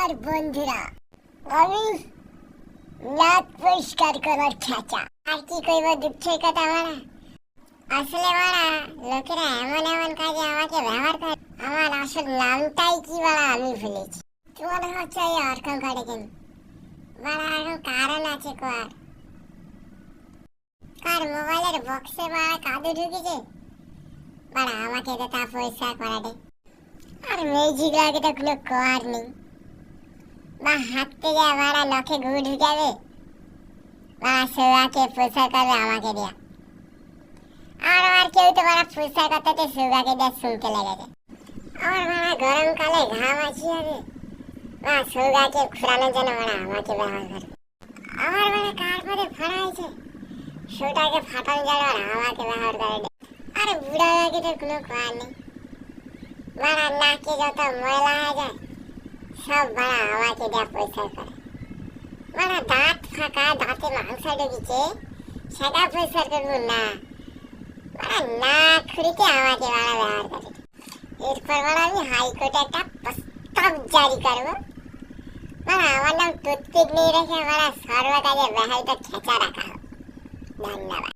আর বন্ধুরা, আমি নাক পরিষ্কার করার খেঁচা। আর কি কইব দুঃখের কথা মারা। আসলে মারা লোকেরা এমন এমন কাজে আমাকে ব্যবহার করে, আমার আসল নামটাই কি মারা আমি ভুলেছি। তোমার হচ্ছে ওরকম করে কেন মারা? আরো কারণ আছে কোয়ার। কার মোবাইলের বক্সে মারা কাদু ঢুকেছে মারা, আমাকে তো তা পরিষ্কার করা দে। আর মেজিক লাগে তো কোনো কোয়ার নেই বা হাঁটতে যায় মারা নখে গু ঢুকাবে মারা, সুগাকে পরিষ্কার করবে আমাকে দিয়া। আর কেউ তো মারা পরিষ্কার করতে সুগাকে দিয়ে শুনতে লেগেছে। আমার মারা গরমকালে ঘাম আসি হবে মারা, সুগাকে ফুরানোর জন্য মারা আমাকে ব্যবহার করে। আমার মারা কার পরে ফাড়া হয়েছে সেটাকে ফাটানোর জন্য মারা আমাকে ব্যবহার করে। আর বুড়া লাগে তো কোনো কোয়ার নেই মারা, নাকে যত ময়লা হয়ে যায় সব মারা আমাকে দিয়ে পরিষ্কার করে। মারা দাঁত ফাঁকা, দাঁতে মাংস ঢুকেছে সেটা পরিষ্কার করবো না মারা, না খুঁড়িতে আমাকে মারা ব্যবহার করে। এরপর মারা আমি হাইকোর্টে একটা প্রস্তাব জারি করবো মারা, আমার নাম টুথপিক নিয়ে রেখে মারা সর্বকাজে বেহাইটা খেঁচা রাখা হোক। ধন্যবাদ।